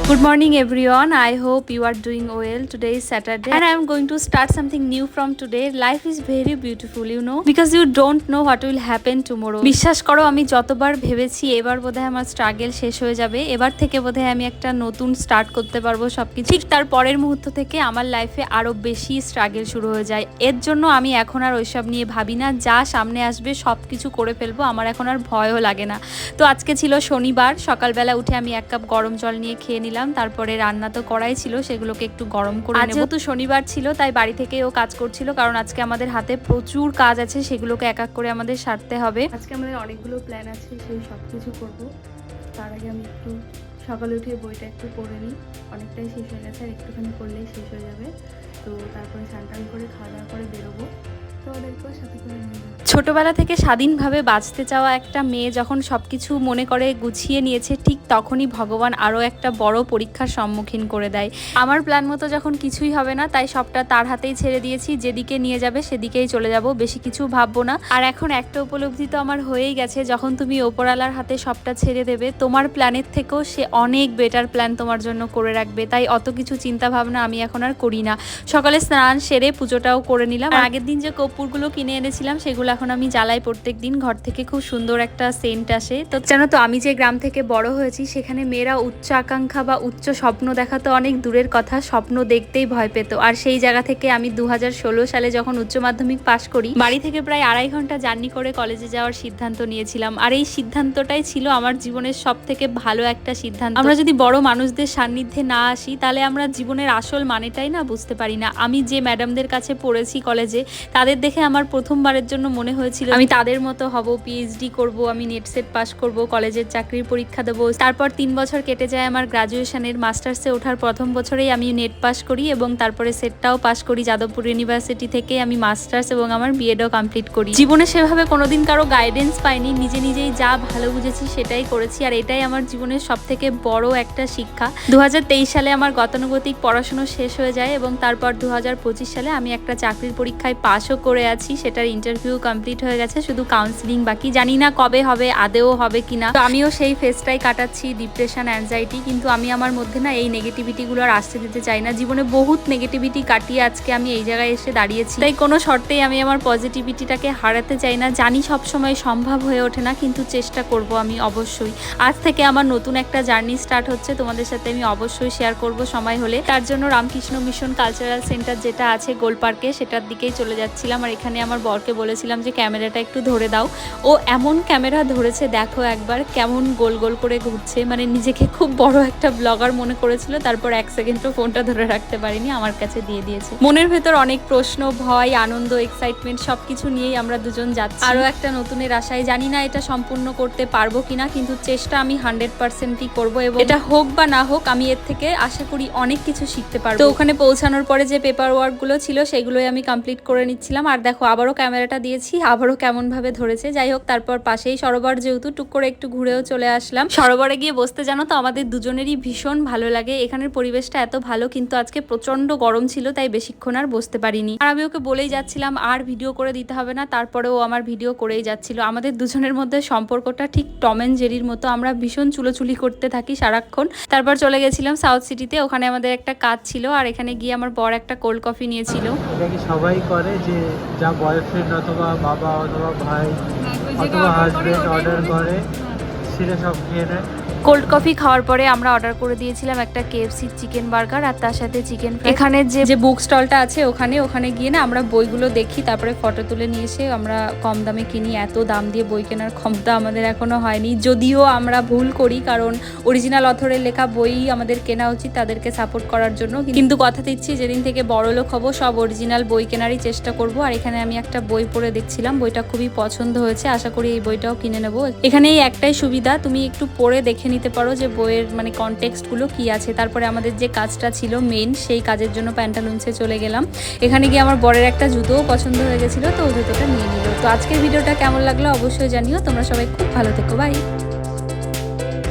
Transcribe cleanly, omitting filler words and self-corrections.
Good morning everyone. I hope you are doing well. Today is Saturday and I am going to start something new from today. Life is very beautiful, you know, because you don't know what will happen tomorrow. বিশ্বাস করো আমি যতবার ভেবেছি এবার বোধহয় আমার struggle শেষ হয়ে যাবে, এবার থেকে বোধহয় আমি একটা নতুন স্টার্ট করতে পারবো সবকিছু। ঠিক তার পরের মুহূর্ত থেকে আমার লাইফে আরো বেশি স্ট্রাগল শুরু হয়ে যায়। এর জন্য আমি এখন আর ওইসব নিয়ে ভাবি না, যা সামনে আসবে সবকিছু করে ফেলবো, আমার এখন আর ভয়ও লাগে না। তো আজকে ছিল শনিবার, সকালবেলা উঠে আমি এক কাপ গরম জল নিয়ে খেয়ে নিলাম, তারপরে রান্না তো করাই ছিল, সেগুলোকে একটু গরম করে নেব। যেহেতু শনিবার ছিল তাই বাড়ি থেকেও কাজ করছিল, কারণ আজকে আমাদের হাতে প্রচুর কাজ আছে, সেগুলোকে এক এক করে আমাদের সারতে হবে। আজকে আমাদের অনেকগুলো প্ল্যান আছে, সেই সব কিছু করবো। তার আগে আমি একটু সকালে উঠে বইটা একটু পড়ে নিই, অনেকটাই শেষ হয়ে গেছে, আর একটুখানি করলেই শেষ হয়ে যাবে। তো তারপরে স্নান করে খাওয়া দাওয়া করে বেরোবো। ছোটবেলা থেকে স্বাধীনভাবে বাঁচতে চাওয়া একটা মেয়ে যখন সবকিছু মনে করে গুছিয়ে নিয়েছে, ঠিক তখনই ভগবান আরও একটা বড় পরীক্ষার সম্মুখীন করে দেয়। আমার প্ল্যান মতো যখন কিছুই হবে না, তাই সবটা তার হাতেই ছেড়ে দিয়েছি, যেদিকে নিয়ে যাবে সেদিকেই চলে যাব, বেশি কিছু ভাববো না। আর এখন একটা উপলব্ধি তো আমার হয়েই গেছে, যখন তুমি ওপরওয়ালার হাতে সবটা ছেড়ে দেবে, তোমার প্ল্যানের থেকেও সে অনেক বেটার প্ল্যান তোমার জন্য করে রাখবে। তাই অত কিছু চিন্তা ভাবনা আমি এখন আর করি না। সকালে স্নান সেরে পুজোটাও করে নিলাম। আগের দিন যে কর্পূরগুলো কিনে এনেছিলাম সেগুলো এখন আমি জ্বালাই প্রত্যেক দিন, ঘর থেকে খুব সুন্দর একটা সেন্ট আসে। তো জানো তো, আমি যে গ্রাম থেকে বড় হয়েছি সেখানে মেয়েরা উচ্চ আকাঙ্ক্ষা বা উচ্চ স্বপ্ন দেখা তো অনেক দূরের কথা, স্বপ্ন দেখতেই ভয় পেত। আর সেই জায়গা থেকে আমি 2016 সালে যখন উচ্চ মাধ্যমিক পাশ করি, বাড়ি থেকে প্রায় 2.5 ঘন্টা জার্নি করে কলেজে যাওয়ার সিদ্ধান্ত নিয়েছিলাম। আর এই সিদ্ধান্তটাই ছিল আমার জীবনের সব থেকে ভালো একটা সিদ্ধান্ত। আমরা যদি বড় মানুষদের সান্নিধ্যে না আসি, তাহলে আমরা জীবনের আসল মানেটাই না বুঝতে পারি না। আমি যে ম্যাডামদের কাছে পড়েছি কলেজে, তাদের দেখে আমার প্রথমবারের জন্য মনে হয়েছিল আমি তাদের মতো হব, পিএইচডি করব, আমি নেট সেট পাস করব, কলেজের চাকরির পরীক্ষা দেবো। তারপর 3 বছর কেটে যায় আমার গ্রাজুয়েশনের। মাস্টার্সে ওঠার প্রথম বছরেই আমি নেট পাস করি এবং তারপরে সেটটাও পাস করি। যাদবপুর ইউনিভার্সিটি থেকে আমি মাস্টার্স এবং আমার বিএডও কমপ্লিট করি। জীবনে সেভাবে কোনোদিন কারো গাইডেন্স পাইনি, নিজে নিজেই যা ভালো বুঝেছি সেটাই করেছি, আর এটাই আমার জীবনের সব থেকে বড় একটা শিক্ষা। 2023 সালে আমার গতানুগতিক পড়াশোনা শেষ হয়ে যায় এবং তারপর 2025 সালে আমি একটা চাকরির পরীক্ষায় পাসও করে আছি, সেটার ইন্টারভিউ কমপ্লিট হয়ে গেছে, শুধু কাউন্সিলিং বাকি। জানি না কবে হবে, আদেও হবে কিনা। তো আমিও সেই ফেজটাই কাটাচ্ছি, ডিপ্রেশন, অ্যাংজাইটি। কিন্তু আমি আমার মধ্যে না এই নেগেটিভিটিগুলো আর আসতে দিতে চাই না। জীবনে বহুত নেগেটিভিটি কাটিয়ে আজকে আমি এই জায়গায় এসে দাঁড়িয়েছি, তাই কোনো শর্তেই আমি আমার পজিটিভিটিটাকে হারাতে চাই না। জানি সব সময় সম্ভব হয়ে ওঠে না, কিন্তু চেষ্টা করব আমি অবশ্যই। আজ থেকে আমার নতুন একটা জার্নি স্টার্ট হচ্ছে, তোমাদের সাথে আমি অবশ্যই শেয়ার করব সময় হলে। তার জন্য রামকৃষ্ণ মিশন কালচারাল সেন্টার যেটা আছে গোল পার্কে, সেটার দিকেই চলে যাচ্ছিলাম। আর এখানে আমার বরকে বলেছিলাম যে ক্যামেরাটা একটু ধরে দাও। ও এমন ক্যামেরা ধরেছে, দেখো একবার কেমন গোল গোল করে ঘুরছে, মানে নিজেকে খুব বড় একটা ব্লগার মনে করেছিল। তারপর 1 সেকেন্ডও ফোনটা ধরে রাখতে পারিনি, আমার কাছে দিয়ে দিয়েছে। মনের ভেতর অনেক প্রশ্ন, ভয়, আনন্দ, এক্সাইটমেন্ট সবকিছু নিয়েই আমরা দুজন যাচ্ছি আরও একটা নতুনের আশায়। জানি না এটা সম্পূর্ণ করতে পারবো কিনা, কিন্তু চেষ্টা আমি 100%ই করবো, এবং এটা হোক বা না হোক আমি এর থেকে আশা করি অনেক কিছু শিখতে পারবো। তো ওখানে পৌঁছানোর পরে যে পেপার ওয়ার্কগুলো ছিল সেগুলোই আমি কমপ্লিট করে নিচ্ছিলাম। আর দেখো আবারও ক্যামেরাটা দিয়েছি, আবারও কেমন ভাবে ধরেছে। যাই হোক, তারপর পাশেই সরোবর, যেহেতু টুক করে একটু ঘুরেও চলে আসলাম। সরোবরে গিয়ে বসতে জানো তো আমাদের দুজনেরই ভীষণ ভালো লাগে, এখানের পরিবেশটা এত ভালো। কিন্তু আজকে প্রচন্ড গরম ছিল, তাই বেশিক্ষণ আর বসতে পারিনি। আর আমি ওকে বলেই যাচ্ছিলাম আর ভিডিও করে দিতে হবে না, তারপরেও আমার ভিডিও করেই যাচ্ছিল। আমাদের দুজনের মধ্যে সম্পর্কটা ঠিক টম এন্ড জেরির মতো, আমরা ভীষণ চুলোচুলি করতে থাকি সারাক্ষণ। তারপর চলে গেছিলাম সাউথ সিটিতে, ওখানে আমাদের একটা কাজ ছিল, আর এখানে গিয়ে আমার বর একটা কোল্ড কফি নিয়েছিল। এটা কি সবাই করে যে যা বয়ফ্রেন্ড অথবা বাবা অথবা ভাই অথবা হাজবেন্ড অর্ডার করে সেটা সব খেয়ে নেয়? কোল্ড কফি খাওয়ার পরে আমরা অর্ডার করে দিয়েছিলাম একটা KFC চিকেন বার্গার, আর তার সাথে চিকেন ফ্রাই। এখানে যে বুক স্টলটা আছে ওখানে গিয়ে না আমরা বইগুলো দেখি, তারপরে ফটো তুলে নিয়ে এসে আমরা কম দামে কিনি। এত দাম দিয়ে বই কেনার ক্ষমতা আমাদের এখনো হয়নি, যদিও আমরা ভুল করি, কারণ অরিজিনাল অথরের লেখা বই আমাদের কেনা উচিত তাদেরকে সাপোর্ট করার জন্য। কিন্তু কথা দিচ্ছি, যেদিন থেকে বড়লোক হব সব অরিজিনাল বই কেনারই চেষ্টা করব। আর এখানে আমি একটা বই পড়ে দেখছিলাম, বইটা খুবই পছন্দ হয়েছে, আশা করি এই বইটাও কিনে নেব। এখানে এই একটাই সুবিধা, তুমি একটু পড়ে দেখে নিতে পারো যে বইয়ের মানে কনটেক্সটগুলো কি আছে। তারপরে আমাদের যে কাজটা ছিল মেন, সেই কাজের জন্য প্যান্টালুন্সে চলে গেলাম। এখানে গিয়ে আমার বরের একটা জুতোও পছন্দ হয়ে গেছিলো, তো ও জুতোটা নিয়ে নিল। তো আজকের ভিডিওটা কেমন লাগলো অবশ্যই জানিও। তোমরা সবাই খুব ভালো থেকো, বাই।